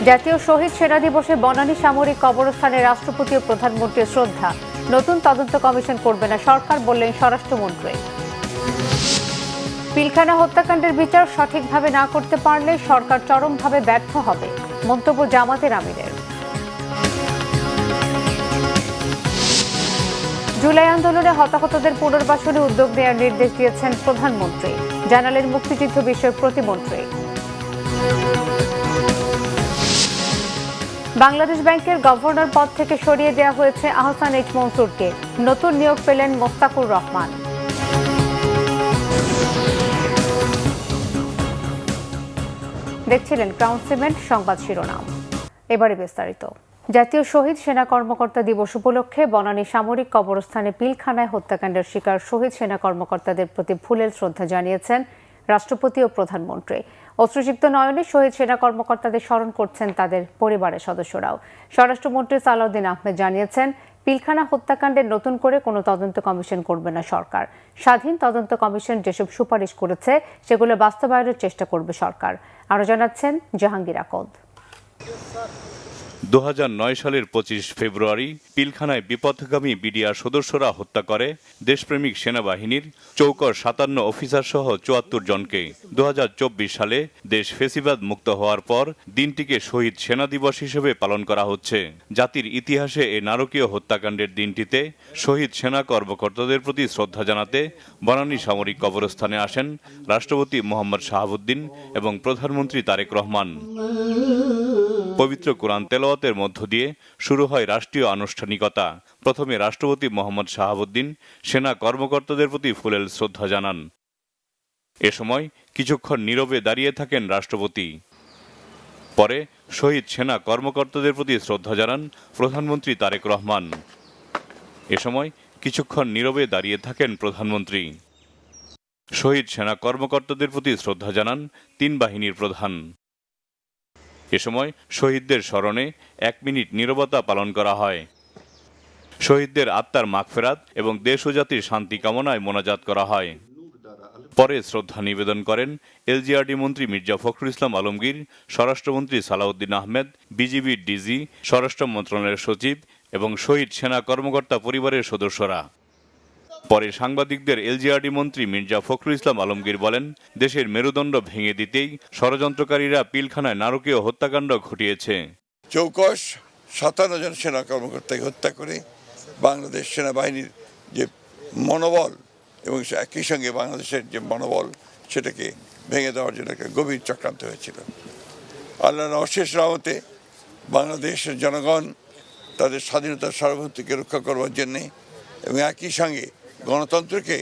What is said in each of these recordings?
জাতীয় শহীদ সেনা দিবসে বনানী সামরিক কবরস্থানে রাষ্ট্রপতি ও প্রধানমন্ত্রীর শ্রদ্ধা। নতুন তদন্ত কমিশন করবে না সরকার, বললেন স্বরাষ্ট্রমন্ত্রী। পিলখানা হত্যাকাণ্ডের বিচার সঠিকভাবে না করতে পারলে সরকার চরমভাবে ব্যর্থ হবে, মন্তব্য জামাতের আমিরের। জুলাই আন্দোলনে হতাহতদের পুনর্বাসনে উদ্যোগ নেওয়ার নির্দেশ দিয়েছেন প্রধানমন্ত্রী, জানালেন মুক্তিযুদ্ধ বিষয়ক প্রতিমন্ত্রী। বাংলাদেশ ব্যাংকের গভর্নর পদ থেকে সরিয়ে দেওয়া হয়েছে আহসান এইচ মনসুরকে, নতুন নিয়োগ পেলেন মোস্তাকুর রহমান। দেখছিলেন ক্রাউন সিমেন্ট সংবাদ শিরোনাম, এবারে বিস্তারিত। জাতীয় শহীদ সেনা কর্মকর্তা দিবস উপলক্ষে বনানী সামরিক কবরস্থানে পিলখানায় হত্যাকাণ্ডের শিকার শহীদ সেনা কর্মকর্তাদের প্রতি ফুলেল শ্রদ্ধা জানিয়েছেন রাষ্ট্রপতি ও প্রধানমন্ত্রী। অশ্রুসিক্ত নয়নে শহীদ সেনা কর্মকর্তাদের স্মরণ করছেন তাদের পরিবারের সদস্যরাও। স্বরাষ্ট্রমন্ত্রী সালাউদ্দিন আহমেদ জানিয়েছেন, পিলখানা হত্যাকাণ্ডের নতুন করে কোনো তদন্ত কমিশন করবে না সরকার। স্বাধীন তদন্ত কমিশন যেসব সুপারিশ করেছে সেগুলো বাস্তবায়নের চেষ্টা করবে সরকার। আরও জানাচ্ছেন জাহাঙ্গীর আকদ। 2009 সালের 25 ফেব্রুয়ারি পিলখানায় বিপথগামী বিডিআর সদস্যরা হত্যা করে দেশপ্রেমিক সেনাবাহিনীর চৌকর 57 অফিসার সহ 74 জনকে। 2024 সালে দেশ ফেসিবাদ মুক্ত হওয়ার পর দিনটিকে শহীদ সেনা দিবস হিসেবে পালন করা হচ্ছে। জাতির ইতিহাসে এ নারকীয় হত্যাকাণ্ডের দিনটিতে শহীদ সেনা কর্মকর্তাদের প্রতি শ্রদ্ধা জানাতে বনানী সামরিক কবরস্থানে আসেন রাষ্ট্রপতি মোহাম্মদ শাহাবুদ্দিন এবং প্রধানমন্ত্রী তারেক রহমান। পবিত্র কোরআন তেলাওয়াতের মধ্য দিয়ে শুরু হয় রাষ্ট্রীয় আনুষ্ঠানিকতা। প্রথমে রাষ্ট্রপতি মোহাম্মদ শাহাবুদ্দিন সেনা কর্মকর্তাদের প্রতি ফুলেল শ্রদ্ধা জানান। এ সময় কিছুক্ষণ নীরবে দাঁড়িয়ে থাকেন রাষ্ট্রপতি। পরে শহীদ সেনা কর্মকর্তাদের প্রতি শ্রদ্ধা জানান প্রধানমন্ত্রী তারেক রহমান। এ সময় কিছুক্ষণ নীরবে দাঁড়িয়ে থাকেন প্রধানমন্ত্রী। শহীদ সেনা কর্মকর্তাদের প্রতি শ্রদ্ধা জানান 3 বাহিনীর প্রধান। এ সময় শহীদদের স্মরণে 1 মিনিট নীরবতা পালন করা হয়। শহীদদের আত্মার মাগফিরাত এবং দেশ ও জাতির শান্তি কামনায় মোনাজাত করা হয়। পরে শ্রদ্ধা নিবেদন করেন এলজিআরডি মন্ত্রী মির্জা ফখরুল ইসলাম আলমগীর, স্বরাষ্ট্রমন্ত্রী সালাউদ্দিন আহমেদ, বিজিবির ডিজি, স্বরাষ্ট্র মন্ত্রণালয়ের সচিব এবং শহীদ সেনা কর্মকর্তা পরিবারের সদস্যরা। পরে সাংবাদিকদের এলজিআরডি মন্ত্রী মির্জা ফখরুল ইসলাম আলমগীর বলেন, দেশের মেরুদণ্ড ভেঙে দিতেই ষড়যন্ত্রকারীরা পিলখানায় নারকীয় হত্যাকাণ্ড ঘটিয়েছে। চৌকস 57 জন সেনা কর্মকর্তাকে হত্যা করে বাংলাদেশ সেনাবাহিনীর যে মনোবল এবং একই সঙ্গে বাংলাদেশের যে মনোবল সেটাকে ভেঙে দেওয়ার জন্য একটা গভীর চক্রান্ত হয়েছিল। আল্লাহর অশেষ রহমতে বাংলাদেশের জনগণ তাদের স্বাধীনতার সার্বভৌমত্বকে রক্ষা করবার জন্যে এবং একই সঙ্গে গণতন্ত্রকে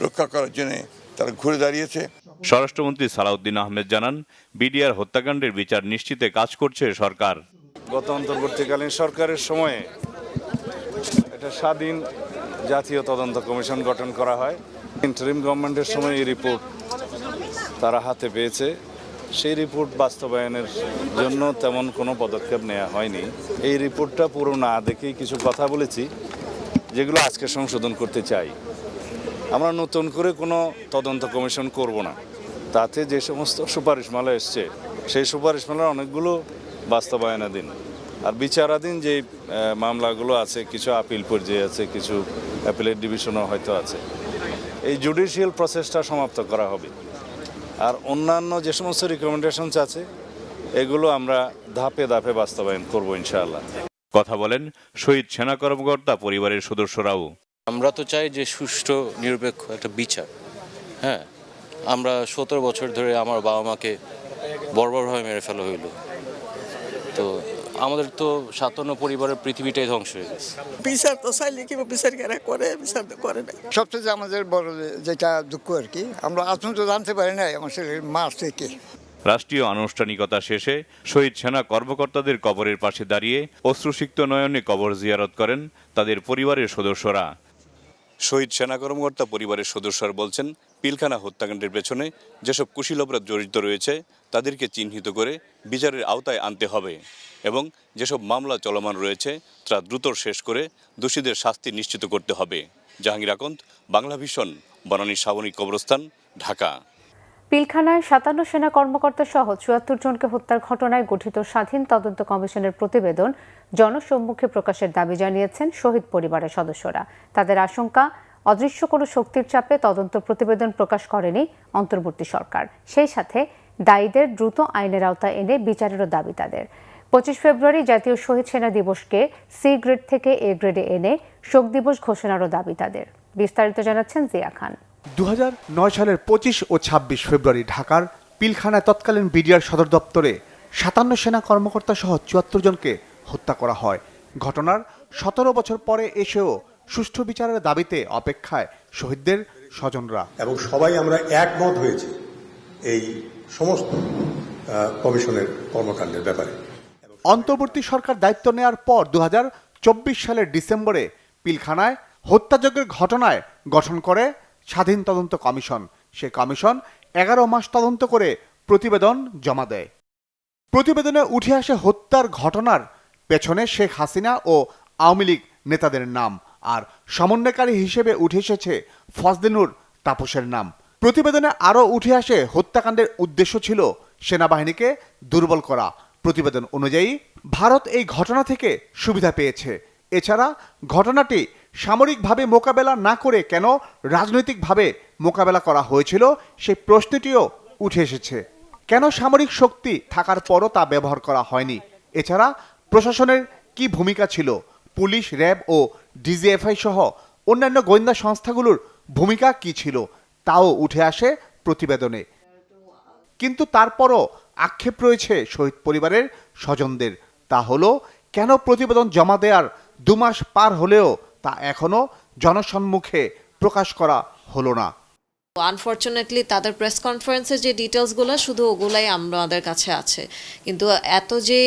রক্ষা করার জন্য তারা ঘুরে দাঁড়িয়েছে। স্বরাষ্ট্রমন্ত্রী সালাউদ্দিন আহমেদ জানান, বিডিআর হত্যাকাণ্ডের বিচার নিশ্চিতে কাজ করছে সরকার। গত অন্তর্বর্তীকালীন সরকারের সময়ে একটা স্বাধীন জাতীয় তদন্ত কমিশন গঠন করা হয়। ইন্টারিম গভর্নমেন্টের সময় এই রিপোর্ট তারা হাতে পেয়েছে। সেই রিপোর্ট বাস্তবায়নের জন্য তেমন কোনো পদক্ষেপ নেওয়া হয়নি। এই রিপোর্টটা পুরো না দেখেই কিছু কথা বলেছি যেগুলো আজকে সংশোধন করতে চাই। আমরা নতুন করে কোনো তদন্ত কমিশন করব না। তাতে যে সমস্ত সুপারিশমালা এসছে সেই সুপারিশমালার অনেকগুলো বাস্তবায়নাধীন, আর বিচারাধীন যে মামলাগুলো আছে কিছু আপিল পর্যায়ে আছে, কিছু অ্যাপিলেট ডিভিশনও হয়তো আছে। এই জুডিশিয়াল প্রসেসটা সমাপ্ত করা হবে। আর অন্যান্য যে সমস্ত রিকমেন্ডেশনস আছে এগুলো আমরা ধাপে ধাপে বাস্তবায়ন করব ইনশাআল্লাহ। কথা বলেন শহীদ সেনা কর্মকর্তা পরিবারের সদস্যরাও। আমরা তো চাই যে সুষ্ঠু নিরপেক্ষ একটা বিচার। হ্যাঁ, আমরা 17 বছর ধরে আমার বাবা মাকে বর্বরভাবে মেরে ফেলা হইল, তো আমাদের তো 57 পরিবারের পৃথিবীটাই ধ্বংস হয়ে গেছে। বিচার তো চাইলে কি বিচার করে, বিচার তো করে না। সবচেয়ে আমাদের বড় যেটা দুঃখ আর কি, আমরা আজ পর্যন্ত জানতে পারি না আমার ছেলের মা থেকে। রাষ্ট্রীয় আনুষ্ঠানিকতা শেষে শহীদ সেনা কর্মকর্তাদের কবরের পাশে দাঁড়িয়ে অশ্রুসিক্ত নয়নে কবর জিয়ারত করেন তাদের পরিবারের সদস্যরা। শহীদ সেনা কর্মকর্তা পরিবারের সদস্যরা বলছেন, পিলখানা হত্যাকাণ্ডের পেছনে যেসব কুশীল অপরাধ জড়িত রয়েছে তাদেরকে চিহ্নিত করে বিচারের আওতায় আনতে হবে এবং যেসব মামলা চলমান রয়েছে তা দ্রুত শেষ করে দোষীদের শাস্তি নিশ্চিত করতে হবে। জাহাঙ্গীর আকন্দ, বাংলা ভিশন, বনানী সামরিক কবরস্থান, ঢাকা। পিলখানায় ৫৭ সেনা কর্মকর্তা সহ ৭৪ জনকে হত্যার ঘটনায় গঠিত স্বাধীন তদন্ত কমিশনের প্রতিবেদন জনসম্মুখে প্রকাশের দাবি জানিয়েছেন শহীদ পরিবারের সদস্যরা। তাদের আশঙ্কা, অদৃশ্য কোনো শক্তির চাপে তদন্ত প্রতিবেদন প্রকাশ করেনি অন্তর্বর্তী সরকার। সেই সাথে দায়ীদের দ্রুত আইনের আওতায় এনে বিচারেরও দাবি তাদের। ২৫ ফেব্রুয়ারি জাতীয় শহীদ সেনা দিবসকে সি গ্রেড থেকে এ গ্রেডে এনে শোক দিবস ঘোষণারও দাবি তাদের। বিস্তারিত জানাচ্ছেন জিয়া খান। ২০০৯ সালের ২৫ ও ২৬ ফেব্রুয়ারি ঢাকার পিলখানায় তৎকালীন বিডিআর সদর দপ্তরে ৫৭ সেনা কর্মকর্তা সহ ৭৪ জনকে হত্যা করা হয়। ঘটনার ১৭ বছর পরে এসেও সুষ্ঠু বিচারের দাবিতে অপেক্ষায় শহীদদের স্বজনরা। এবং সবাই আমরা একমত হয়েছি এই সমস্ত কমিশনের কর্মকাণ্ডের ব্যাপারে। অন্তর্বর্তী সরকার দায়িত্ব নেয়ার পর ২০২৪ সালের ডিসেম্বরে পিলখানায় হত্যাযজ্ঞের ঘটনায় গঠন করে স্বাধীন তদন্ত কমিশন। সে কমিশন ১১ মাস তদন্ত করে প্রতিবেদন জমা দেয়। প্রতিবেদনে উঠে আসে হত্যার ঘটনার পেছনে শেখ হাসিনা ও আওয়ামী লীগ নেতাদের নাম, আর সমন্বয়কারী হিসেবে উঠে এসেছে ফজলিনুর তাপসের নাম। প্রতিবেদনে আরও উঠে আসে হত্যাকাণ্ডের উদ্দেশ্য ছিল সেনাবাহিনীকে দুর্বল করা। প্রতিবেদন অনুযায়ী ভারত এই ঘটনা থেকে সুবিধা পেয়েছে। এছাড়া ঘটনাটি সামরিকভাবে মোকাবেলা না করে কেন রাজনৈতিকভাবে মোকাবেলা করা হয়েছিল সেই প্রশ্নটিও উঠে এসেছে। কেন সামরিক শক্তি থাকার পরও তা ব্যবহার করা হয়নি? এছাড়া প্রশাসনের কি ভূমিকা ছিল? পুলিশ, র্যাব ও ডিজিএফআই সহ অন্যান্য গোয়েন্দা সংস্থাগুলোর ভূমিকা কি ছিল তাও উঠে আসে প্রতিবেদনে। কিন্তু তারপরও আক্ষেপ রয়েছে শহীদ পরিবারের স্বজনদের। তা হলো, কেন প্রতিবেদন জমা দেওয়ার ২ মাস পার হলেও তা এখনো জনসম্মুখে প্রকাশ করা হলো না। আনফরচুনেটলি তাদের প্রেস কনফারেন্সের যে ডিটেলসগুলো শুধু ওগুলাই আমাদের কাছে আছে, কিন্তু এত যে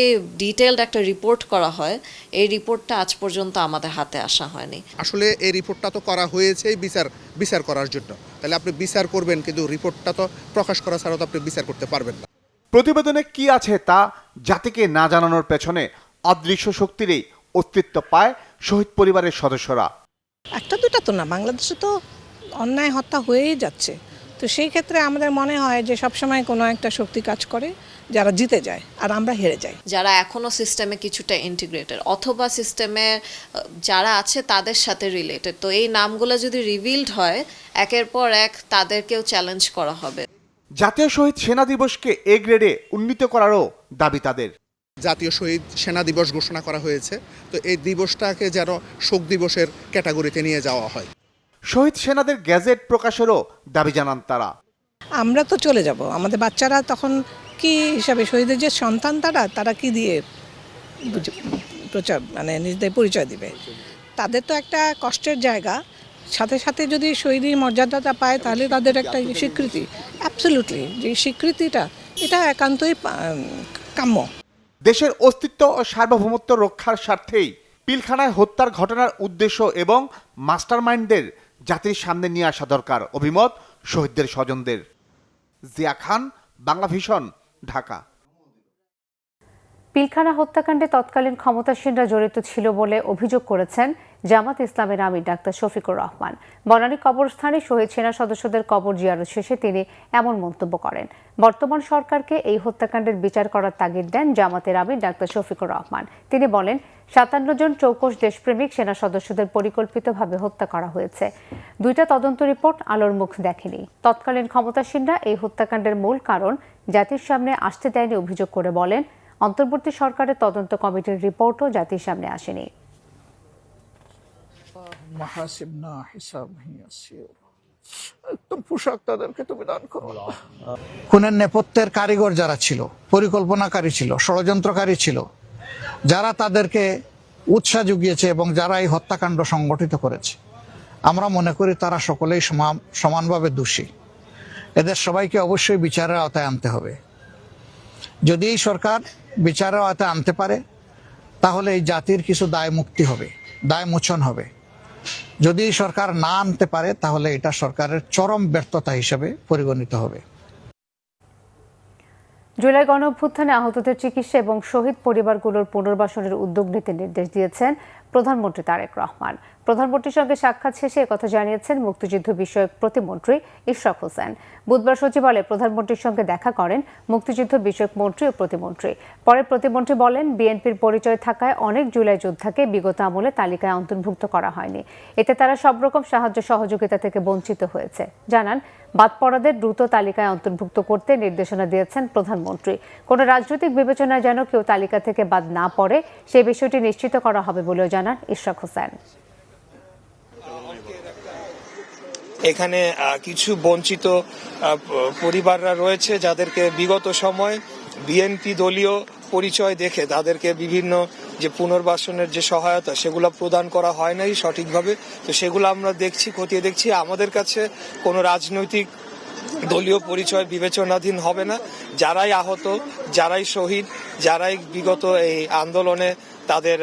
ডিটেইলড একটা রিপোর্ট করা হয় এই রিপোর্টটা আজ পর্যন্ত আমাদের হাতে আসা হয়নি। আসলে এই রিপোর্টটা তো করা হয়েছে বিচার করার জন্য, তাহলে আপনি বিচার করবেন, কিন্তু রিপোর্টটা তো প্রকাশ করা ছাড়া তো আপনি বিচার করতে পারবেন না। প্রতিবেদনে কি আছে তা জাতিকে না জানানোর পেছনে অদৃশ্য শক্তিরই অস্তিত্ব পায় শহীদ পরিবারের সদস্যরা। একটা দুটা তো না, বাংলাদেশে তো অন্যায় হত্যা হয়েই যাচ্ছে। তো সেই ক্ষেত্রে আমাদের মনে হয় যে সবসময় কোনো একটা শক্তি কাজ করে যারা জিতে যায় আর আমরা হেরে যাই। যারা এখনো সিস্টেমে কিছুটা ইন্টিগ্রেটেড অথবা সিস্টেমে যারা আছে তাদের সাথে রিলেটেড, তো এই নামগুলো যদি রিভিলড হয় একের পর এক তাদেরকেও চ্যালেঞ্জ করা হবে। জাতীয় শহীদ সেনা দিবসকে এ গ্রেডে উন্নীত করারও দাবি তাদের। জাতীয় শহীদ সেনা দিবস ঘোষণা করা হয়েছে, তো এই দিবসটাকে যেন শোক দিবসের ক্যাটাগরিতে নিয়ে যাওয়া হয়। শহীদ সেনাদের গ্যাজেট প্রকাশেরও দাবি জানান তারা। আমরা তো চলে যাব, আমাদের বাচ্চারা তখন কি হিসাবে, শহীদের যে সন্তান তারা কি দিয়ে প্রচার মানে নিজেদের পরিচয় দিবে? তাদের তো একটা কষ্টের জায়গা, সাথে সাথে যদি শহীদের মর্যাদাটা পায় তাহলে তাদের একটা স্বীকৃতি, অ্যাবসলিউটলি যে স্বীকৃতিটা এটা একান্তই কাম্য। দেশের অস্তিত্ব ও সার্বভৌমত্ব রক্ষার স্বার্থেই পিলখানায় হত্যার ঘটনার উদ্দেশ্য এবং মাস্টারমাইন্ডদের জাতির সামনে নিয়ে আসা দরকার, অভিমত শহীদদের স্বজনদের। জিয়া খান, বাংলা ভিশন, ঢাকা। পিলখানা হত্যাকাণ্ডে তৎকালীন ক্ষমতাসীনরা জড়িত ছিল বলে অভিযোগ করেছেন জামাত ইসলামের আমির ডাক্তার শফিকুর রহমান। বনানী কবরস্থানে শহীদ সেনা সদস্যদের কবর জিয়ারত শেষে তিনি এমন মন্তব্য করেন। বর্তমান সরকারকে এই হত্যাকাণ্ডের বিচার করার তাগিদ দেন জামাতের আমির ডাক্তার শফিকুর রহমান। তিনি বলেন, ৫৭ জন চৌকস দেশপ্রেমিক সেনা সদস্যদের পরিকল্পিতভাবে হত্যা করা হয়েছে। 2টা তদন্ত রিপোর্ট আলোর মুখ দেখেনি। তৎকালীন ক্ষমতাসীনরা এই হত্যাকাণ্ডের মূল কারণ জাতির সামনে আসতে দেয়নি অভিযোগ করে বলেন, অন্তর্বর্তী সরকারের তদন্ত কমিটির রিপোর্টও জাতির সামনে আসেনি। পোশাক তাদেরকে তুমি দান করো। খুনের নেপথ্যের কারিগর যারা ছিল, পরিকল্পনাকারী ছিল, ষড়যন্ত্রকারী ছিল, যারা তাদেরকে উৎসাহ জুগিয়েছে এবং যারা এই হত্যাকাণ্ড সংগঠিত করেছে, আমরা মনে করি তারা সকলেই সমানভাবে দোষী। এদের সবাইকে অবশ্যই বিচারের আওতায় আনতে হবে। যদি এই সরকার বিচারের আওতায় আনতে পারে তাহলে এই জাতির কিছু দায় মুক্তি হবে, দায় মোচন হবে। যদি সরকার না আনতে পারে তাহলে এটা সরকারের চরম ব্যর্থতা হিসেবে পরিগণিত হবে। জুলাই গণঅভ্যুত্থানে আহতদের চিকিৎসা এবং শহীদ পরিবারগুলোর পুনর্বাসনের উদ্যোগ নিতে নির্দেশ দিয়েছেন প্রধানমন্ত্রী তারেক রহমান। প্রধানমন্ত্রীর সঙ্গে সাক্ষাৎ শেষে একথা জানিয়েছেন মুক্তিযুদ্ধ বিষয়ক প্রতিমন্ত্রী ইশরাক হোসেন। বুধবার সচিবালয়ে প্রধানমন্ত্রীর সঙ্গে দেখা করেন মুক্তিযুদ্ধ বিষয়ক মন্ত্রী ও প্রতিমন্ত্রী। পরে প্রতিমন্ত্রী বলেন, বিএনপির পরিচয় থাকায় অনেক জুলাই যোদ্ধাকে বিগত আমলে তালিকায় অন্তর্ভুক্ত করা হয়নি। এতে তারা সব রকম সাহায্য সহযোগিতা থেকে বঞ্চিত হয়েছে। জানান, বাদ পড়াদের দ্রুত তালিকায় অন্তর্ভুক্ত করতে নির্দেশনা দিয়েছেন প্রধানমন্ত্রী। কোনো রাজনৈতিক বিবেচনায় যেন কেউ তালিকা থেকে বাদ না পড়ে সেই বিষয়টি নিশ্চিত করা হবে বলেও জানান ইশরাক হোসেন। এখানে কিছু বঞ্চিত পরিবাররা রয়েছে যাদেরকে বিগত সময় বিএনপি দলীয় পরিচয় দেখে তাদেরকে বিভিন্ন যে পুনর্বাসনের যে সহায়তা সেগুলো প্রদান করা হয় নাই সঠিকভাবে। তো সেগুলো আমরা দেখছি, খতিয়ে দেখছি। আমাদের কাছে কোনো রাজনৈতিক দলীয় পরিচয় বিবেচনাধীন হবে না। যারাই আহত, যারাই শহীদ, যারাই বিগত এই আন্দোলনে তাদের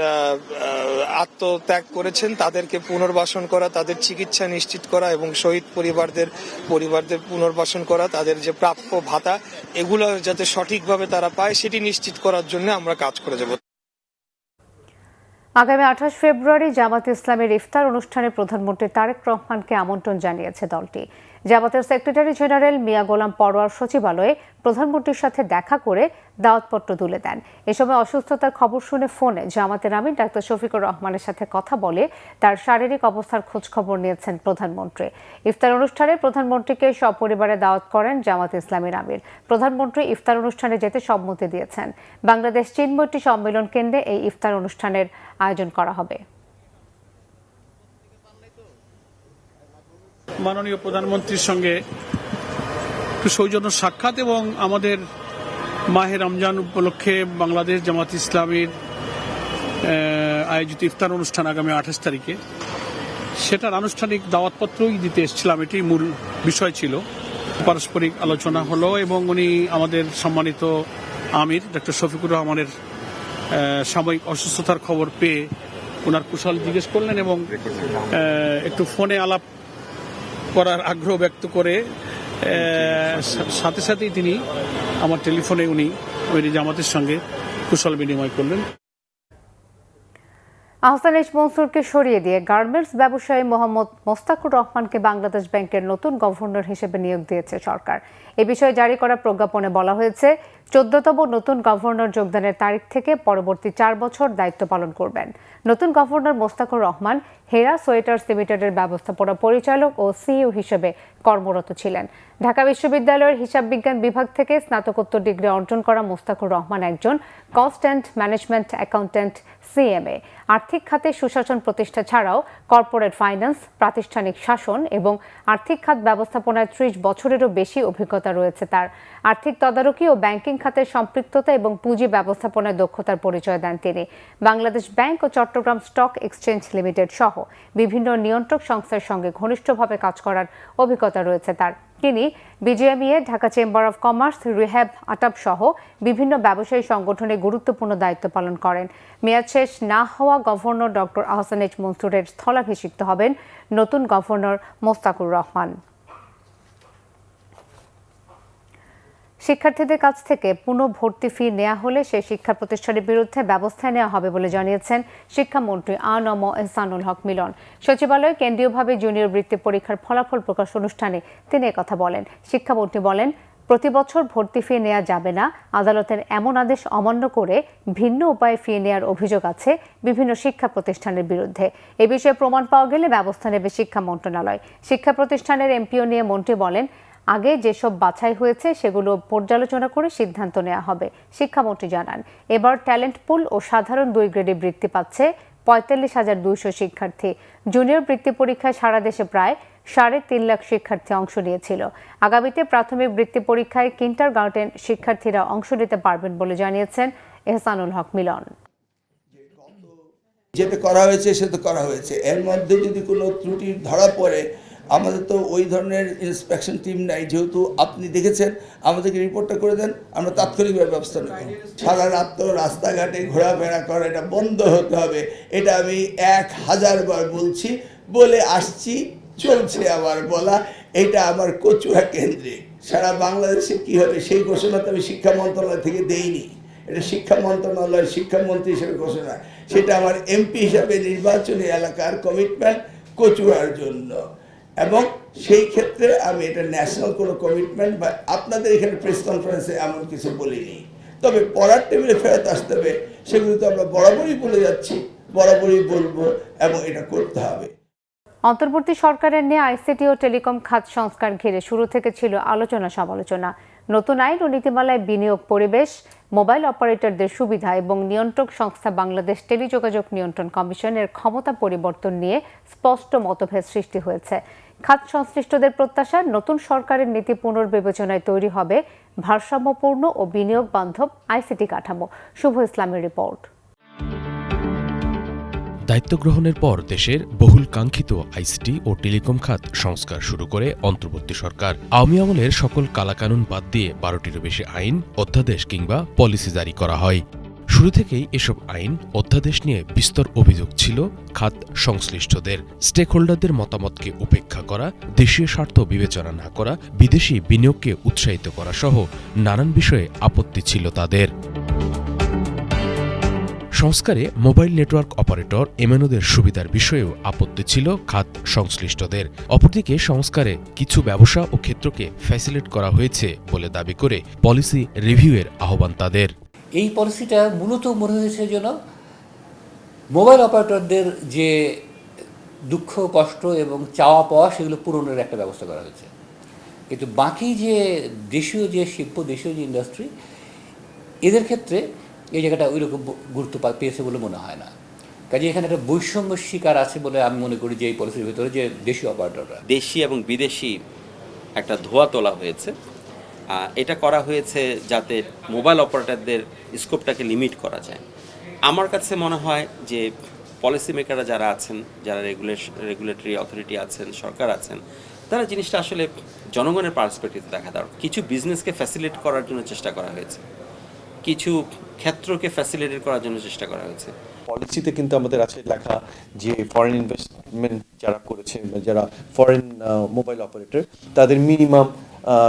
আত্মত্যাগ করেছেন তাদেরকে পুনর্বাসন করা, তাদের চিকিৎসা নিশ্চিত করা এবং শহীদ পরিবারদের পুনর্বাসন করা, তাদের যে প্রাপ্য ভাতা এগুলো যাতে সঠিকভাবে তারা পায় সেটি নিশ্চিত করার জন্য আমরা কাজ করে যাব। আগামী 28 ফেব্রুয়ারি জামাত ইসলামের ইফতার অনুষ্ঠানে প্রধানমন্ত্রী তারেক রহমানকে আমন্ত্রণ জানিয়েছে দলটি। জামাতের সেক্রেটারি জেনারেল মিয়া গোলাম পরোয়ার সচিবালয়ে প্রধানমন্ত্রীর সাথে দেখা করে দাওয়াতপত্র তুলে দেন। এ সময় অসুস্থতার খবর শুনে ফোনে জামাতের আমির ডাক্তার শফিকুর রহমানের সাথে কথা বলে তার শারীরিক অবস্থার খোঁজখবর নিয়েছেন প্রধানমন্ত্রী। ইফতার অনুষ্ঠানে প্রধানমন্ত্রীকে সপরিবারে দাওয়াত করেন জামাত ইসলামের আমির। প্রধানমন্ত্রী ইফতার অনুষ্ঠানে যেতে সম্মতি দিয়েছেন। বাংলাদেশ চীনমৈত্রী সম্মেলন কেন্দ্রে এই ইফতার অনুষ্ঠানের আয়োজন করা হবে। মাননীয় প্রধানমন্ত্রীর সঙ্গে একটু সৌজন্য সাক্ষাৎ এবং আমাদের মাহে রমজান উপলক্ষে বাংলাদেশ জামাত ইসলামীর আয়োজিত ইফতার অনুষ্ঠান আগামী 28 তারিখে, সেটার আনুষ্ঠানিক দাওয়াতপত্রই দিতে এসেছিলাম। এটি মূল বিষয় ছিল। পারস্পরিক আলোচনা হলো এবং উনি আমাদের সম্মানিত আমির ডক্টর শফিকুর রহমানের সাময়িক অসুস্থতার খবর পেয়ে ওনার কুশল জিজ্ঞেস করলেন এবং একটু ফোনে আলাপ করার আগ্রহ ব্যক্ত করে সাথে সাথেই তিনি আমার টেলিফোনে উনি জামাতের সঙ্গে কুশল বিনিময় করলেন। আহসান এইচ মনসুরকে সরিয়ে দিয়ে গার্মেন্টস ব্যবসায়ী মোহাম্মদ মোস্তাকুর রহমানকে বাংলাদেশ ব্যাংকের নতুন গভর্নর হিসেবে নিয়োগ দিয়েছে সরকার। এ বিষয়ে জারি করা প্রজ্ঞাপনে বলা হয়েছে, 14তম নতুন গভর্নর যোগদানের তারিখ থেকে পরবর্তী 4 বছর দায়িত্ব পালন করবেন। নতুন গভর্নর মোস্তাকুর রহমান হেরা সোয়েটার্স লিমিটেডের ব্যবস্থাপনা পরিচালক ও সিইও হিসেবে কর্মরত ছিলেন। ঢাকা বিশ্ববিদ্যালয়ের হিসাব বিজ্ঞান বিভাগ থেকে স্নাতকোত্তর ডিগ্রি অর্জন করা মোস্তাকুর রহমান একজন cost and management accountant CMA. আর্থিক খাতে সুশাসন প্রতিষ্ঠা ছাড়াও কর্পোরেট ফাইন্যান্স, প্রাতিষ্ঠানিক শাসন এবং আর্থিক খাত ব্যবস্থাপনায় 30 বছরেরও বেশি অভিজ্ঞতা রয়েছে তার। আর্থিক তদারকি ও ব্যাংকিং খাতের সম্পৃক্ততা এবং পুঁজি ব্যবস্থাপনায় দক্ষতার পরিচয় দেন তিনি। বাংলাদেশ ব্যাংক ও চট্টগ্রাম স্টক এক্সচেঞ্জ লিমিটেড সহ বিভিন্ন নিয়ন্ত্রক সংস্থার সঙ্গে ঘনিষ্ঠভাবে কাজ করার অভিজ্ঞতা রয়েছে তার। তিনি BGMEA, Dhaka chamber of commerce, REHAB, আটাপ সহ বিভিন্ন ব্যবসায়ী সংগঠনে গুরুত্বপূর্ণ দায়িত্ব পালন করেন। মেয়াদ শেষ না হওয়া গভর্নর ডক্টর আহসান এইচ মনসুরের স্থলাভিষিক্ত হবেন নতুন গভর্নর মোস্তাকুর রহমান। শিক্ষার্থীদের কাছ থেকে পুনঃভর্তি ফি নেওয়া হলে সেই শিক্ষা প্রতিষ্ঠানের বিরুদ্ধে ব্যবস্থা নেওয়া হবে বলে জানিয়েছেন শিক্ষামন্ত্রী আ.ন.ম এহসানুল হক মিলন। সচিবালয়ে কেন্দ্রীয়ভাবে জুনিয়র বৃত্তি পরীক্ষার ফলাফল প্রকাশ অনুষ্ঠানে তিনি একথা বলেন। শিক্ষামন্ত্রী বলেন, প্রতি বছর ভর্তি ফি নেওয়া যাবে না। আদালতের এমন আদেশ অমান্য করে ভিন্ন উপায়ে ফি নেওয়ার অভিযোগ আছে বিভিন্ন শিক্ষা প্রতিষ্ঠানের বিরুদ্ধে। এ বিষয়ে প্রমাণ পাওয়া গেলে ব্যবস্থা নেবে শিক্ষা মন্ত্রণালয়। শিক্ষা প্রতিষ্ঠানের এমপিও নিয়ে মন্ত্রী বলেন, আগে যেসব বাছাই হয়েছে সেগুলো পর্যালোচনা করে সিদ্ধান্ত নেওয়া হবে। শিক্ষামন্ত্রী জানান, এবার ট্যালেন্ট পুল ও সাধারণ 2 গ্রেডে বৃত্তি পাচ্ছে 45,200 শিক্ষার্থী। জুনিয়র বৃত্তি পরীক্ষায় সারা দেশে প্রায় 3.5 লাখ শিক্ষার্থী অংশ নিয়েছিল। আগামীতে প্রাথমিক বৃত্তি পরীক্ষায় কিন্ডারগার্টেন শিক্ষার্থীরা অংশ নিতে পারবেন বলে জানিয়েছেন এহসানুল হক মিলন। যেটা করা হয়েছে সেটা করা হয়েছে, এর মধ্যে যদি কোনো ত্রুটি ধরা পড়ে আমাদের তো ওই ধরনের ইন্সপেকশন টিম নাই, যেহেতু আপনি দেখেছেন আমাদেরকে রিপোর্টটা করে দেন, আমরা তাৎক্ষণিকভাবে ব্যবস্থা নেব। সারা রাত তো রাস্তাঘাটে ঘোরাফেরা করা এটা বন্ধ হতে হবে, এটা আমি 1000 বার বলছি, বলে আসছি, চলছে আমার বলা। এটা আমার কচুয়া কেন্দ্রে সারা বাংলাদেশে কী হবে সেই ঘোষণা তো আমি শিক্ষা মন্ত্রণালয় থেকে দেইনি, এটা শিক্ষা মন্ত্রণালয় শিক্ষামন্ত্রী হিসেবে ঘোষণা, সেটা আমার এমপি হিসাবে নির্বাচনী এলাকার কমিটমেন্ট কচুয়ার জন্য। এবং সেই ক্ষেত্রে আমি এটা ন্যাশনাল কোনো কমিটমেন্ট বা আপনাদের এখানে প্রেস কনফারেন্সে এমন কিছু বলিনি। তবে পড়ার টেবিলে ফেরত আসতে হবে সেগুলো তো আমরা বরাবরই বলে যাচ্ছি, বরাবরই বলবো এবং এটা করতে হবে। অন্তর্বর্তী সরকারের নিয়ে আইসিটি ও টেলিকম খাত সংস্কার ঘিরে শুরু থেকে ছিল আলোচনা সমালোচনা। নতুন আইন ও নীতিমালায় বিনিয়োগ পরিবেশ, মোবাইল অপারেটরদের সুবিধা এবং নিয়ন্ত্রক সংস্থা বাংলাদেশ টেলিযোগাযোগ নিয়ন্ত্রণ কমিশনের ক্ষমতা পরিবর্তন নিয়ে স্পষ্ট মতভেদ সৃষ্টি হয়েছে। খাত সংশ্লিষ্টদের প্রত্যাশা, নতুন সরকারের নীতি পুনর্বিবেচনায় তৈরি হবে ভারসাম্যপূর্ণ ও বিনিয়োগ বান্ধব আইসিটি কাঠামো। শুভ ইসলামের রিপোর্ট। দায়িত্ব গ্রহণের পর দেশের বহুল কাঙ্ক্ষিত আইসিটি ও টেলিকম খাত সংস্কার শুরু করে অন্তর্বর্তী সরকার। আওয়ামী আমলের সকল কালাকানুন বাদ দিয়ে ১২টিরও বেশি আইন, অধ্যাদেশ কিংবা পলিসি জারি করা হয়। শুরু থেকেই এসব আইন, অধ্যাদেশ নিয়ে বিস্তর অভিযোগ ছিল খাত সংশ্লিষ্টদের। স্টেকহোল্ডারদের মতামতকে উপেক্ষা করা, দেশীয় স্বার্থ বিবেচনা না করা, বিদেশি বিনিয়োগকে উৎসাহিত করা সহ নানান বিষয়ে আপত্তি ছিল তাদের। সংস্কারে মোবাইল নেটওয়ার্ক অপারেটর এমএনওদের সুবিধার বিষয়েও আপত্তি ছিল খাত সংশ্লিষ্টদের। অপরদিকে সংস্কারে কিছু ব্যবসা ও ক্ষেত্রকে ফ্যাসিলিটেট করা হয়েছে বলে দাবি করে পলিসি রিভিউয়ের আহ্বান তাদের। এই পলিসিটা মূলত মনে হয়েছে যেন মোবাইল অপারেটরদের যে দুঃখ কষ্ট এবং চাওয়া পাওয়া সেগুলো পূরণের একটা ব্যবস্থা করা হয়েছে, কিন্তু বাকি যে দেশীয় যে শিল্প, দেশীয় যে ইন্ডাস্ট্রি, এদের ক্ষেত্রে এই জায়গাটা ওই রকম গুরুত্ব পেয়েছে বলে মনে হয় না। কাজে এখানে একটা বৈষম্য শিকার আছে বলে আমি মনে করি যে এই পলিসির ভিতরে যে দেশীয় অপারেটররা, দেশি এবং বিদেশি একটা ধোয়া তোলা হয়েছে। এটা করা হয়েছে যাতে মোবাইল অপারেটরদের স্কোপটাকে লিমিট করা যায়। আমার কাছে মনে হয় যে পলিসি মেকাররা যারা আছেন, যারা রেগুলেটরি অথরিটি আছেন, সরকার আছেন, তারা জিনিসটা আসলে জনগণের পার্সপেক্টিভে দেখা দরকার। কিছু বিজনেসকে ফ্যাসিলিটেট করার জন্য চেষ্টা করা হয়েছে, কিছু ক্ষেত্রকে ফ্যাসিলিটেট করার জন্য চেষ্টা করা হয়েছে। পলিসিতে কিন্তু আমাদের আছে লেখা যে ফরেন ইনভেস্টমেন্ট যারা করেছে, যারা ফরেন মোবাইল অপারেটর, তাদের মিনিমাম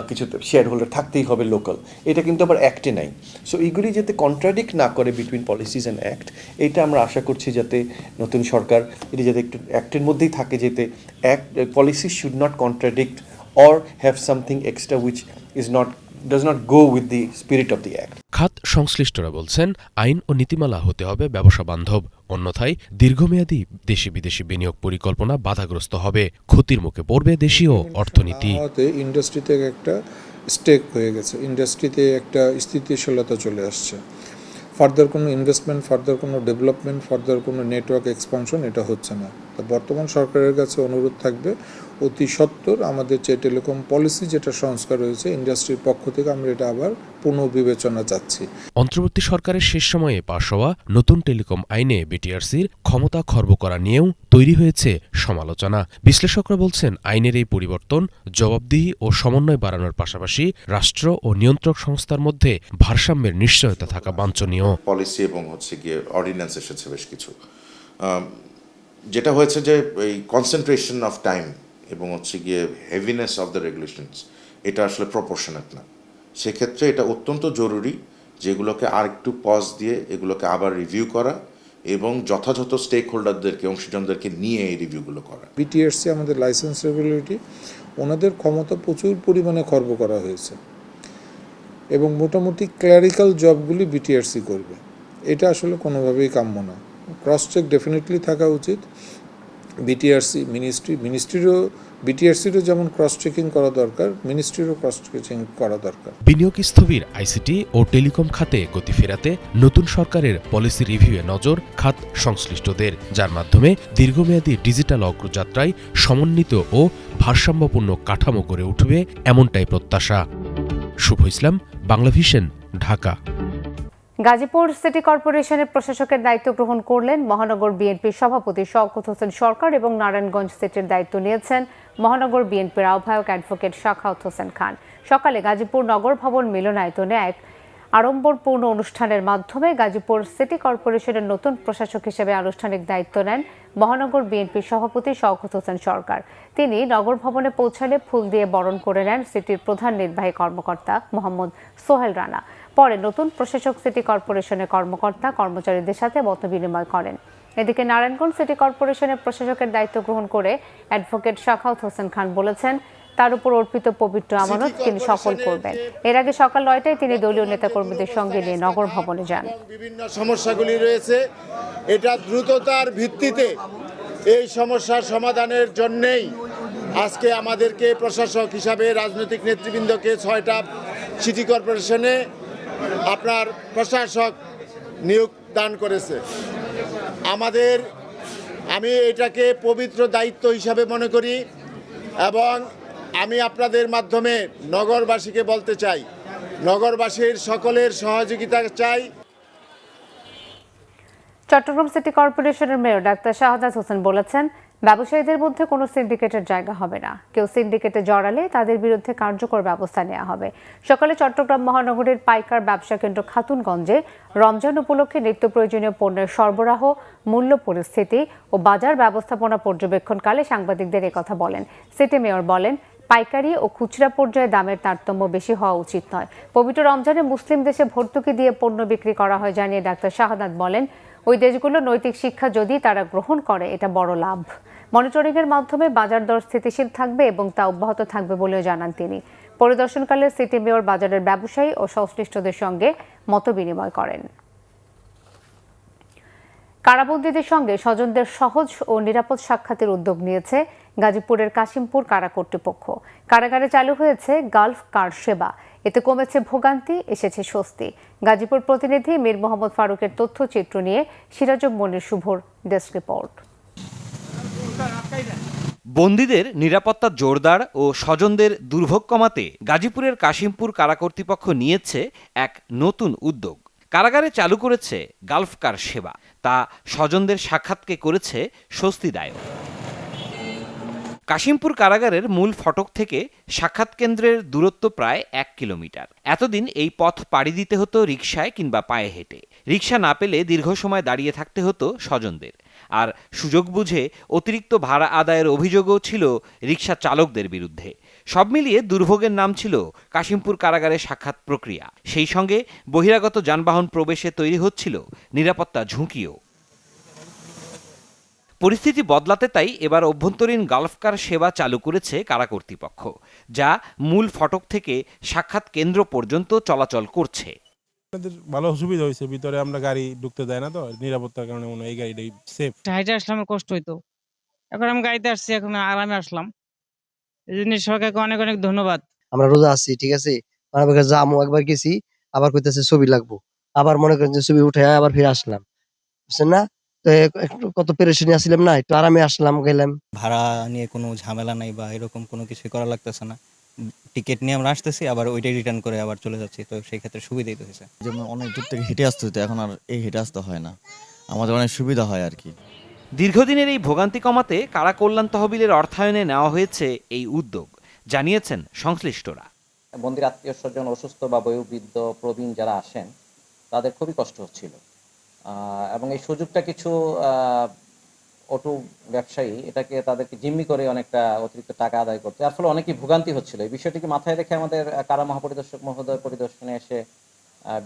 কিছু শেয়ার হোল্ডার থাকতেই হবে লোকাল। এটা কিন্তু আবার অ্যাক্টে নাই। সো এইগুলি যাতে কন্ট্রাডিক্ট না করে বিটুইন পলিসিস অ্যান্ড অ্যাক্ট, এইটা আমরা আশা করছি যাতে নতুন সরকার এটি যাতে একটু অ্যাক্টের মধ্যেই থাকে, যাতে act policy should not contradict or have something extra which is not does not go with the spirit of the act. খাত সংশ্লিষ্টরা বলছেন আইন ও নীতিমালা হতে হবে ব্যবসা বান্ধব, অন্যথায় দীর্ঘমেয়াদী দেশি বিদেশি বিনিয়োগ পরিকল্পনা বাধাগ্রস্ত হবে, ক্ষতির মুখে পড়বে দেশীয় অর্থনীতি। ইন্ডাস্ট্রিতে একটা স্টেক হয়ে গেছে, ইন্ডাস্ট্রিতে একটা স্থিতিশীলতা চলে আসছে। ফার্দার কোনো ইনভেস্টমেন্ট, ফার্দার কোনো ডেভেলপমেন্ট, ফার্দার কোনো নেটওয়ার্ক এক্সপানশন এটা হচ্ছে না। তো বর্তমান সরকারের কাছে অনুরোধ থাকবে অতি সত্বর আমাদের যে টেলিকম পলিসি যেটা সংস্কার হয়েছে ইন্ডাস্ট্রির পক্ষ থেকে আমরা এটা আবার পুনর্বিবেচনা চাচ্ছি। অন্তর্বর্তী সরকারের শেষ সময়ে পাশ হওয়া নতুন টেলিকম আইনে বিটিআরসির ক্ষমতা খর্ব করা নিয়েও তৈরি হয়েছে সমালোচনা। বিশ্লেষকরা বলছেন আইনের এই পরিবর্তন জবাবদিহি ও সমন্বয় বাড়ানোর পাশাপাশি রাষ্ট্র ও নিয়ন্ত্রক সংস্থার মধ্যে ভারসাম্যের নিশ্চয়তা থাকা বাঞ্ছনীয়। পলিসি এবং গিয়ে অর্ডিন্যান্স এসেছে বেশ কিছু, যেটা হয়েছে যে এই কনসেন্ট্রেশন অফ টাইম এবং গিয়ে হেভিনেস অফ দ্য রেগুলেশনস এটা আসলে প্রপোর্শনেট না। সেক্ষেত্রে এটা অত্যন্ত জরুরি যেগুলোকে আর একটু পজ দিয়ে এগুলোকে আবার রিভিউ করা এবং যথাযথ স্টেক হোল্ডারদেরকে, অংশীজনদেরকে নিয়ে এই রিভিউগুলো করা। বিটিআরসি আমাদের লাইসেন্স রেগুলেটরি, ওনাদের ক্ষমতা প্রচুর পরিমাণে খর্ব করা হয়েছে এবং মোটামুটি ক্লারিক্যাল জবগুলি বিটিআরসি করবে, এটা আসলে কোনোভাবেই কাম্য না। ক্রস চেক ডেফিনেটলি থাকা উচিত। বিটিআরসি বিটিআরসিরও যেমন ক্রস চেকিং করা দরকার, মিনিস্ট্রিরও ক্রস চেকিং করা দরকার। বিনিয়োগ স্থবির আইসিটি ও টেলিকম খাতে গতি ফেরাতে নতুন সরকারের পলিসি রিভিউয়ে নজর খাত সংশ্লিষ্টদের, যার মাধ্যমে দীর্ঘমেয়াদী ডিজিটাল অগ্রযাত্রায় সমন্বিত ও ভারসাম্যপূর্ণ কাঠামো গড়ে উঠবে এমনটাই প্রত্যাশা। শুভ ইসলাম, বাংলাভিশন, ঢাকা। গাজীপুর সিটি কর্পোরেশনের প্রশাসকের দায়িত্ব গ্রহণ করলেন মহানগর বিএনপির সভাপতি শওকত হোসেন সরকার এবং নারায়ণগঞ্জ সিটির দায়িত্ব নিয়েছেন মহানগর বিএনপির আহ্বায়ক অ্যাডভোকেট শাখাওয়াত হোসেন খান। সকালে গাজীপুর নগর ভবন মিলনায়তনে এক আড়ম্বরপূর্ণ অনুষ্ঠানের মাধ্যমে গাজীপুর সিটি কর্পোরেশনের নতুন প্রশাসক হিসেবে আনুষ্ঠানিক দায়িত্ব নেন মহানগর বিএনপির সভাপতি শওকত হোসেন সরকার। তিনি নগর ভবনে পৌঁছালে ফুল দিয়ে বরণ করে নেন সিটির প্রধান নির্বাহী কর্মকর্তা মোহাম্মদ সোহেল রানা। পরে নতুন প্রশাসক সিটি কর্পোরেশনের কর্মকর্তা কর্মচারীদের সাথে মতবিনিময় করেন। এদিকে নারায়ণগঞ্জ সিটি কর্পোরেশনের প্রশাসকের দায়িত্ব গ্রহণ করে অ্যাডভোকেট সাখাওয়াত হোসেন খান বলেছেন, তার উপর অর্পিত পবিত্র আমানত তিনি সফল করবেন। এর আগে সকাল 9টায় তিনি দলীয় নেতাকর্মীদের সঙ্গে নিয়ে নগর ভবনে যান। বিভিন্ন সমস্যাগুলি রয়েছে, এটা দ্রুততার ভিত্তিতে এই সমস্যার সমাধানের জন্যেই আজকে আমাদেরকে প্রশাসক হিসাবে রাজনৈতিক নেতৃবৃন্দকে 6টা সিটি কর্পোরেশনে আপনার প্রশাসক নিয়োগ দান করেছে। আমি এটাকে পবিত্র দায়িত্ব হিসাবে মনে করি এবং আমি আপনাদের মাধ্যমে নগরবাসীকে বলতে চাই, নগরবাসীর সকলের সহযোগিতা চাই। চট্টগ্রাম সিটি কর্পোরেশনের মেয়র ডাক্তার শাহাদাত হোসেন বলেছেন, ব্যবসায়ীদের মধ্যে কোনো সিন্ডিকেটের জায়গা হবে না। কেউ সিন্ডিকেটে জড়ালে তাদের বিরুদ্ধে কার্যকর ব্যবস্থা নেওয়া হবে। সকালে চট্টগ্রাম মহানগরীর পাইকার ব্যবসা কেন্দ্র খাতুনগঞ্জে রমজান উপলক্ষে নিত্য প্রয়োজনীয় পণ্যের সরবরাহ, মূল্য পরিস্থিতি ও বাজার ব্যবস্থাপনা পর্যবেক্ষণকালে সাংবাদিকদের একথা বলেন। সিটি মেয়র বলেন, পাইকারি ও খুচরা পর্যায়ে দামের তারতম্য বেশি হওয়া উচিত নয়। পবিত্র রমজানে মুসলিম দেশে ভর্তুকি দিয়ে পণ্য বিক্রি করা হয় জানিয়ে ডাক্তার শাহাদাত বলেন, ওই দেশগুলো নৈতিক শিক্ষা যদি তারা গ্রহণ করে এটা বড় লাভ। মনিটরিংয়ের মাধ্যমে বাজার দর স্থিতিশীল থাকবে এবং তা অব্যাহত থাকবে বলেও জানান তিনি। পরিদর্শনকালে সিটি মেয়র বাজারের ব্যবসায়ী ও সংশ্লিষ্টদের সঙ্গে মতবিনিময় করেন। কারাবন্দীদের সঙ্গে স্বজনদের সহজ ও নিরাপদ সাক্ষাতের উদ্যোগ নিয়েছে গাজীপুরের কাশিমপুর কারা কর্তৃপক্ষ। কারাগারে চালু হয়েছে গালফ কার সেবা। এতে কমেছে ভোগান্তি, এসেছে স্বস্তি। গাজীপুর প্রতিনিধি মীর মোহাম্মদ ফারুকের তথ্যচিত্র নিয়ে সিরাজুম মনির শুভর ডেস্ক রিপোর্ট। বন্দীদের নিরাপত্তা জোরদার ও স্বজনদের দুর্ভোগ কমাতে গাজীপুরের কাশিমপুর কারা কর্তৃপক্ষ নিয়েছে এক নতুন উদ্যোগ। কারাগারে চালু করেছে গালফ কার সেবা। তা স্বজনদের সাক্ষাৎকে করেছে স্বস্তিদায়ক। কাশিমপুর কারাগারের মূল ফটক থেকে সাক্ষাৎ কেন্দ্রের দূরত্ব প্রায় 1 কিলোমিটার। এতদিন এই পথ পাড়ি দিতে হতো রিকশায় কিংবা পায়ে হেঁটে। রিকশা না পেলে দীর্ঘ সময় দাঁড়িয়ে থাকতে হতো স্বজনদের। আর সুযোগ বুঝে অতিরিক্ত ভাড়া আদায়ের অভিযোগও ছিল রিকশা চালকদের বিরুদ্ধে। সব মিলিয়ে দুর্ভোগের নাম ছিল কাশিমপুর কারাগারের সাক্ষাৎ প্রক্রিয়া। সেই সঙ্গে বহিরাগত যানবাহন প্রবেশে তৈরি হচ্ছিল নিরাপত্তা ঝুঁকিও। পরিস্থিতি বদলাতে তাই এবার অভ্যন্তরীণ গালফকার সেবা চালু করেছে কারা কর্তৃপক্ষ, যা মূল ফটক থেকে সাক্ষাৎ কেন্দ্র পর্যন্ত চলাচল করছে। ভালো সুবিধা হয়েছে, ভিতরে আমরা গাড়ি ঢুকতে দেয় না, তো নিরাপত্তার কারণে মনে হয় এই গাড়িটাই সেফ। হাইটে আসলাম কষ্ট হইতো, এখন আমি গাড়িতে আসছি, এখন আরামে আসলাম। এই জন্য সরকারকে অনেক অনেক ধন্যবাদ। আমরা রোজা আছি, ঠিক আছে, যামো একবার গেছি, আবার কইতেছে ছবি লাগবো, আবার মনে করেন যে ছবি উঠে আবার ফিরে আসলাম, বুঝছেন না? তো কত পেরেশানি আসলাম না, একটু আরামে আসলাম, গেলাম। ভাড়া নিয়ে কোনো ঝামেলা নাই বা এরকম কোনো কিছু করা লাগতেছে না। টিকিট নিয়ে আমরা আসতেছি, আবার ওইটাই রিটার্ন করে আবার চলে যাচ্ছি, তো সেই ক্ষেত্রে সুবিধাই তো হয়েছে। যেমন অনেক দূর থেকে হেঁটে আসতে হতো, এখন আর এই হেঁটে আসতে হয় না, আমাদের অনেক সুবিধা হয় আর কি। দীর্ঘদিনের এই ভোগান্তি কমাতে কারা কল্যাণ তহবিলের অর্থায়নে নেওয়া হয়েছে এই উদ্যোগ, জানিয়েছেন সংশ্লিষ্টরা। বন্দির আত্মীয় স্বজন অসুস্থ বা বয়োবৃদ্ধ প্রবীণ যারা আসেন তাদের খুবই কষ্ট হচ্ছিল, এবং এই সুযোগটা কিছু অটো ব্যবসায়ী এটাকে তাদেরকে জিম্মি করে অনেকটা অতিরিক্ত টাকা আদায় করতে, যার ফলে অনেকেই ভোগান্তি হচ্ছিল। এই বিষয়টিকে মাথায় রেখে আমাদের কারা মহাপরিদর্শক মহোদয় পরিদর্শনে এসে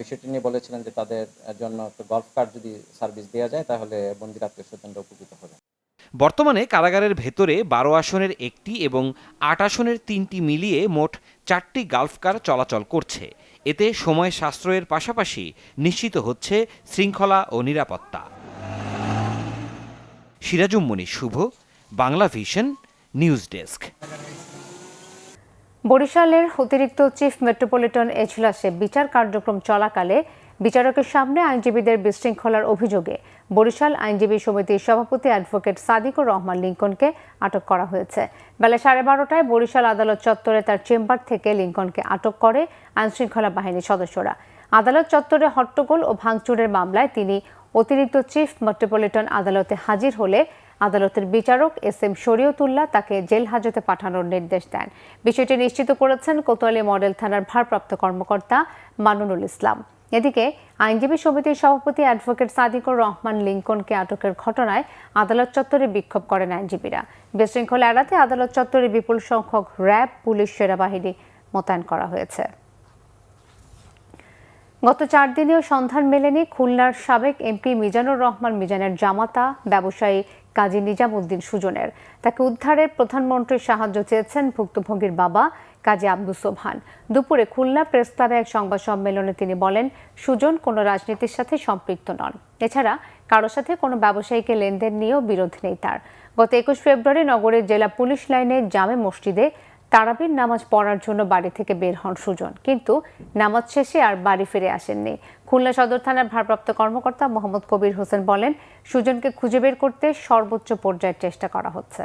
বিষয়টি নিয়ে বলেছিলেন যে তাদের জন্য একটা গল্ফ কার্ড যদি সার্ভিস দেওয়া যায় তাহলে বন্দির আত্মীয় স্বজনরা উপকৃত হবে। বর্তমানে কারাগারের ভেতরে 12 আসনের একটি এবং 8 আসনের 3টি মিলিয়ে মোট 4টি গালফ কার চলাচল করছে। এতে সময় সাশ্রয়ের পাশাপাশি নিশ্চিত হচ্ছে শৃঙ্খলা ও নিরাপত্তা। সিরাজুম মনির শুভ, বাংলা ভিশন, নিউজ ডেস্ক। বরিশালের অতিরিক্ত চিফ মেট্রোপলিটন এজলাসে বিচার কার্যক্রম চলাকালে বিচারকের সামনে আইনজীবীদের বিশৃঙ্খলার অভিযোগে বরিশাল আইনজীবী সমিতির সভাপতি অ্যাডভোকেট সাদিকুর রহমান লিঙ্কনকে আটক করা হয়েছে। বেলা 12:30টায় বরিশাল আদালত চত্বরে তার চেম্বার থেকে লিঙ্কনকে আটক করে আইনশৃঙ্খলা বাহিনীর সদস্যরা। আদালত চত্বরে হট্টগোল ও ভাঙচুরের মামলায় তিনি অতিরিক্ত চিফ মেট্রোপলিটন আদালতে হাজির হলে আদালতের বিচারক এস.এম. শরীয়তুল্লাহ তাকে জেল হাজতে পাঠানোর নির্দেশ দেন। বিষয়টি নিশ্চিত করেছেন কোতোয়ালি মডেল থানার ভারপ্রাপ্ত কর্মকর্তা মামুনুল ইসলাম। এদিকে আইনজীবী সমিতির সভাপতি অ্যাডভোকেট সাদিকুর রহমান লিংকনকে আটকের ঘটনায় আদালত চত্বরে বিক্ষোভ করেন আইনজীবীরা। বিশৃঙ্খলা এড়াতে আদালত চত্বরে বিপুল সংখ্যক র্যাব, পুলিশ, সেনাবাহিনী মোতায়েন করা হয়েছে। গত 4 দিনেও সন্ধান মেলেনি খুলনার সাবেক এমপি মিজানুর রহমান মিজানের জামাতা ব্যবসায়ী কাজী নিজামুদ্দিন সুজনের। তাকে উদ্ধারে প্রধানমন্ত্রীর সাহায্য চেয়েছেন ভুক্তভোগীর বাবা কাজী আব্দুস সোবহান। দুপুরে খুলনা প্রেস ক্লাবে এক সংবাদ সম্মেলনে তিনি বলেন, সুজন কোনো রাজনীতির সাথে সম্পৃক্ত নন। এছাড়া কারোর সাথে কোনো ব্যবসায়ীকে লেনদেন নিয়েও বিরোধ নেই তার। গত 21 ফেব্রুয়ারি নগরের জেলা পুলিশ লাইনে জামে মসজিদে তারাবির নামাজ পড়ার জন্য বাড়ি থেকে বের হন সুজন, কিন্তু নামাজ শেষে আর বাড়ি ফিরে আসেননি। খুলনা সদর থানার ভারপ্রাপ্ত কর্মকর্তা মোহাম্মদ কবির হোসেন বলেন, সুজনকে খুঁজে বের করতে সর্বোচ্চ পর্যায়ের চেষ্টা করা হচ্ছে।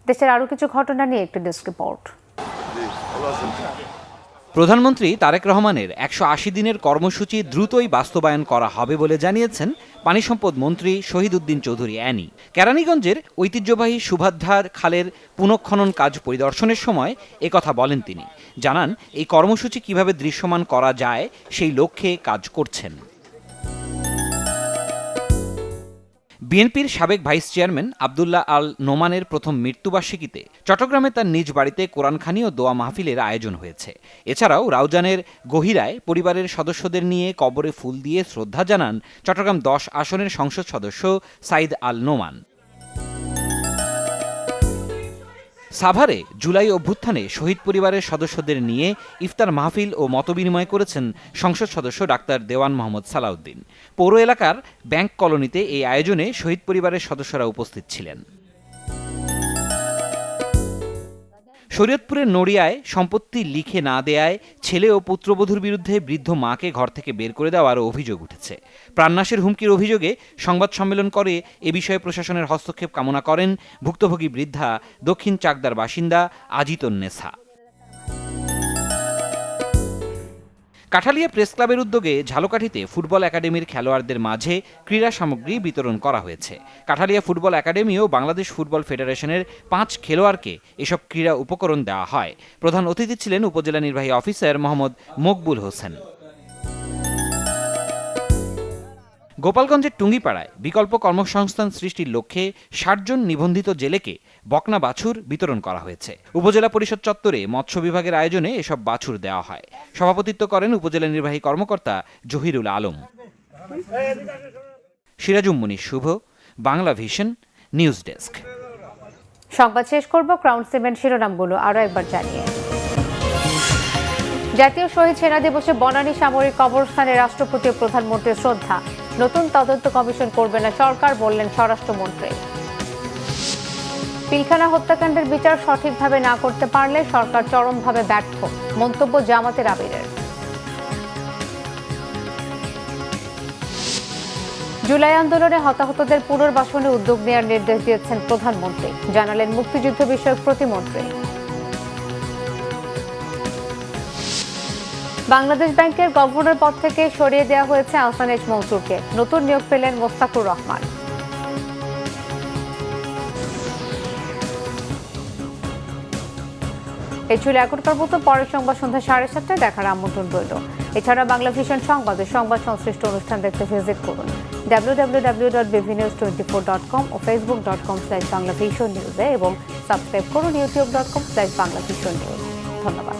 দেশের আরো কিছু ঘটনা নিয়ে একটি ডেস্ক রিপোর্ট। প্রধানমন্ত্রী তারেক রহমানের 180 দিনের কর্মসূচি দ্রুতই বাস্তবায়ন করা হবে বলে জানিয়েছেন পানি সম্পদ মন্ত্রী শহীদ উদ্দিন চৌধুরী অ্যানি। কেরানীগঞ্জের ঐতিহ্যবাহী সুভাদ্রার খালের পুনঃখনন কাজ পরিদর্শনের সময় একথা বলেন তিনি। জানান, এই কর্মসূচি কিভাবে দৃশ্যমান করা যায় সেই লক্ষ্যে কাজ করছেন। বিএনপির সাবেক ভাইস চেয়ারম্যান আব্দুল্লাহ আল নোমানের প্রথম মৃত্যুবার্ষিকীতে চট্টগ্রামে তার নিজ বাড়িতে কোরআনখানি ও দোয়া মাহফিলের আয়োজন হয়েছে। এছাড়াও রাউজানের গহিরায় পরিবারের সদস্যদের নিয়ে কবরে ফুল দিয়ে শ্রদ্ধা জানান চট্টগ্রাম 10 আসনের সংসদ সদস্য সাইদ আল নোমান। সাভারে জুলাই অভ্যুত্থানে শহীদ পরিবারের সদস্যদের নিয়ে ইফতার মাহফিল ও মতবিনিময় করেছেন সংসদ সদস্য ডাক্তার দেওয়ান মোহাম্মদ সালাউদ্দিন। পৌর এলাকার ব্যাংক কলোনিতে এই আয়োজনে শহীদ পরিবারের সদস্যরা উপস্থিত ছিলেন। শরীয়তপুরের নড়িয়ায় সম্পত্তি লিখে না দেয়ায় ছেলে ও পুত্রবধূর বিরুদ্ধে বৃদ্ধ মাকে ঘর থেকে বের করে দেওয়ার অভিযোগ উঠেছে। প্রাণনাশের হুমকির অভিযোগে সংবাদ সম্মেলন করে এ বিষয়ে প্রশাসনের হস্তক্ষেপ কামনা করেন ভুক্তভোগী বৃদ্ধা দক্ষিণ চাকদার বাসিন্দা আজিতুন্নেসা। কাঠালিয়া প্রেস ক্লাবের উদ্যোগে ঝালকাঠিতে ফুটবল একাডেমির খেলোয়াড়দের মাঝে ক্রীড়া সামগ্রী বিতরণ করা হয়েছে। কাঠালিয়া ফুটবল একাডেমি ও বাংলাদেশ ফুটবল ফেডারেশনের 5 খেলোয়াড়কে এসব ক্রীড়া উপকরণ দেওয়া হয়। প্রধান অতিথি ছিলেন উপজেলা নির্বাহী অফিসার মোহাম্মদ মকবুল হোসেন। গোপালগঞ্জের টুঙ্গিপাড়ায় বিকল্প কর্মসংস্থান সৃষ্টির লক্ষ্যে 60 জন নিবন্ধিত জেলেকে বকনা বাছুর বিতরণ করা হয়েছে। উপজেলা পরিষদ চত্বরে মৎস্য বিভাগের আয়োজনে এসব বাছুর দেওয়া হয়। সভাপতিত্ব করেন উপজেলা নির্বাহী কর্মকর্তা জহিরুল আলম। সিরাজুম মুনির শুভ, বাংলা ভিশন, নিউজ ডেস্ক। সংবাদ শেষ করব ক্রাউন সিমেন্ট শিরোনামগুলো আরো একবার জানিয়ে। জাতীয় শহীদ সেনা দিবসে বনানী সামরিক কবরস্থানে রাষ্ট্রপতি ও প্রধানমন্ত্রীর শ্রদ্ধা। নতুন তদন্ত কমিশন করবে না সরকার, বললেন স্বরাষ্ট্রমন্ত্রী। পিলখানা হত্যাকাণ্ডের বিচার সঠিকভাবে না করতে পারলে সরকার চরমভাবে ব্যর্থ, মন্তব্য জামাতের আমিরের। জুলাই আন্দোলনে হতাহতদের পুনর্বাসনে উদ্যোগ নেওয়ার নির্দেশ দিয়েছেন প্রধানমন্ত্রী, জানালেন মুক্তিযুদ্ধ বিষয়ক প্রতিমন্ত্রী। বাংলাদেশ ব্যাংকের গভর্নর পদ থেকে সরিয়ে দেওয়া হয়েছে আহসান এইচ মনসুরকে, নতুন নিয়োগ পেলেন মোস্তাকুর রহমান। এই ছিল এখনকার মতো, পরের সংবাদ সন্ধ্যা 7:30টায় দেখার আমন্ত্রণ রইল। এছাড়া বাংলা ভিশন সংবাদে সংবাদ সংশ্লিষ্ট অনুষ্ঠান দেখতে ভিজিট করুন www.bvnews24.com ও facebook.com/banglavisionnews এবং সাবস্ক্রাইব করুন youtube.com/banglavisionnews। ধন্যবাদ।